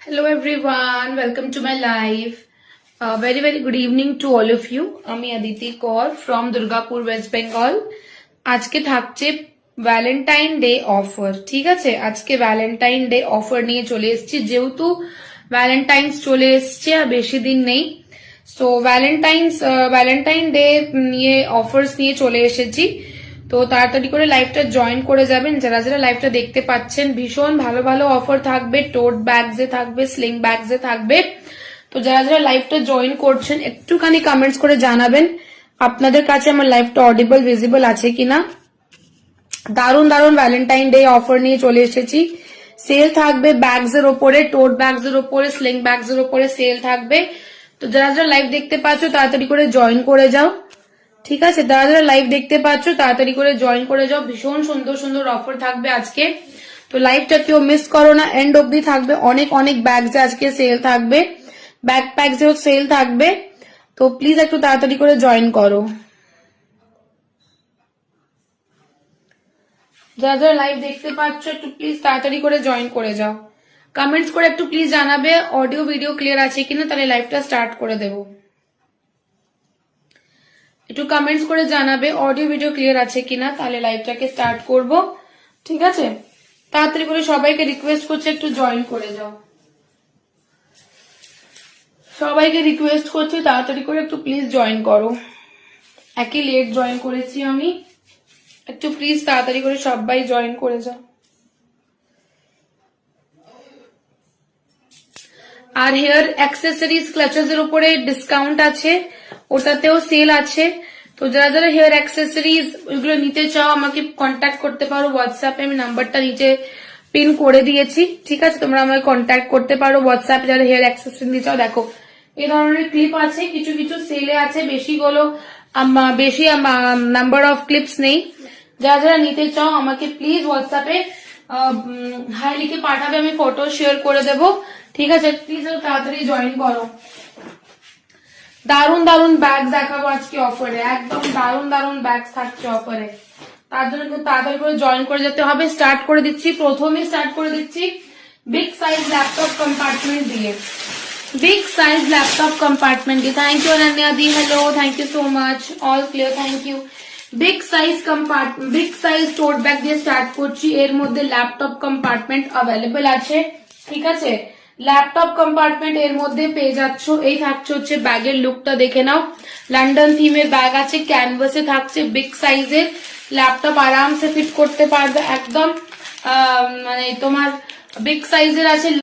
Hello everyone, welcome to my live. Very good evening to all of you. আমি আদিতি কর from Durgapur West Bengal. আজকে থাকছে Valentine day offer, ঠিক আছে? আজকে ভ্যালেন্টাইন ডে অফার নিয়ে চলে এসেছি, যেহেতু ভ্যালেন্টাইন্স চলে এসছে আর বেশি দিন নেই। সো ভ্যালেন্টাইন ডে নিয়ে অফার্স নিয়ে চলে এসেছি। তো তাড়াতাড়ি করে লাইভটা জয়েন করে যাবেন। যারা যারা লাইভটা দেখতে পাচ্ছেন, ভীষণ ভালো ভালো অফার থাকবে, টোট ব্যাগসে থাকবে, স্লিং ব্যাগসে থাকবে। তো যারা যারা লাইভটা জয়েন করছেন, একটুখানি কমেন্টস করে জানাবেন আপনাদের কাছে আমার লাইভটা অডিবল ভিজিবল আছে কিনা। দারুণ দারুণ ভ্যালেন্টাইন ডে অফার নিয়ে চলে এসেছি। সেল থাকবে ব্যাগস এর ওপরে, টোট ব্যাগস এর ওপরে, স্লিং ব্যাগস এর ওপরে সেল থাকবে। তো যারা যারা লাইভ দেখতে পাচ্ছ তাড়াতাড়ি করে জয়েন করে যাও, ঠিক আছে? যারা যারা লাইভ দেখতে পাচ্ছ তাড়াতাড়ি করে জয়েন করে যাও। ভীষণ সুন্দর সুন্দর অফার থাকবে আজকে। তো লাইভটা কেউ মিস করো না, এন্ড অব্দি থাকবে। অনেক অনেক ব্যাগস আজকে সেল থাকবে, ব্যাকপ্যাকসেও সেল থাকবে। তো প্লিজ একটু তাড়াতাড়ি করে জয়েন করো। যারা যারা লাইভ দেখতে পাচ্ছ একটু প্লিজ তাড়াতাড়ি করে জয়েন করে যাও। কমেন্টস করে একটু প্লিজ জানাবে অডিও ভিডিও ক্লিয়ার আছে কিনা, তাহলে লাইভটা স্টার্ট করে দেবো। একটু কমেন্টস করে জানাবে অডিও ভিডিও ক্লিয়ার আছে কিনা, তাহলে লাইভটাকে স্টার্ট করব, ঠিক আছে? তাড়াতাড়ি করে সবাইকে রিকোয়েস্ট করছে একটু জয়েন করে যাও। সবাইকে রিকোয়েস্ট করছি তাড়াতাড়ি করে একটু প্লিজ জয়েন করো। একই লেট জয়েন করেছি আমি, একটু প্লিজ তাড়াতাড়ি করে সবাই জয়েন করে যাও। আর হেয়ার অ্যাক্সেসরিজ ক্লাচেস এর উপরে ডিসকাউন্ট আছে, ওটাতেও সেল আছে। তো যারা যারা হেয়ার অ্যাক্সেসরিজ ওইগুলো নিতে চাও আমাকে কন্ট্যাক্ট করতে পারো হোয়াটসঅ্যাপে, আমি নাম্বারটা নিচে পিন করে দিয়েছি, ঠিক আছে? তোমরা আমাকে কন্ট্যাক্ট করতে পারো হোয়াটসঅ্যাপে যারা হেয়ার অ্যাক্সেসরি নিতে চাও। দেখো এই ধরনের ক্লিপ আছে, কিছু কিছু সেলে আছে, বেশি নাম্বার অফ ক্লিপস নেই। যারা যারা নিতে চাও আমাকে প্লিজ হোয়াটসঅ্যাপে হাই লিখে পাঠাবে, আমি ফটো শেয়ার করে দেবো, ঠিক আছে? প্লিজ তাড়াতাড়ি জয়েন করো। দারুন দারুন ব্যাগ দেখাবো আজকে অফারে, একদম দারুন দারুন ব্যাগ থাকছে অফারে। তার জন্য কিন্তু তাড়াতাড়ি করে জয়েন করে যেতে হবে। স্টার্ট করে দিচ্ছি, প্রথমে স্টার্ট করে দিচ্ছি বিগ সাইজ ল্যাপটপ কম্পার্টমেন্ট দিয়ে। বিগ সাইজ ল্যাপটপ কম্পার্টমেন্ট দিয়ে। থ্যাংক ইউ অনন্যা দি, hello, thank you so much, all clear, thank you. Big size tote bag দিয়ে স্টার্ট করছি। এর মধ্যে ল্যাপটপ কম্পার্টমেন্ট অ্যাভেলেবেল আছে, ঠিক আছে? ল্যাপটপ কম্পার্টমেন্ট এর মধ্যে পেয়ে যাচ্ছ। এই থাকছে হচ্ছে ব্যাগের লুকটা, দেখে নাও। লন্ডন থিমের ব্যাগ আছে, ক্যানভাসে থাকছে, বিগ সাইজের ল্যাপটপ আরামসে ফিট করতে পারবে একদম। মানে তোমার বিগ সাইজের আছে।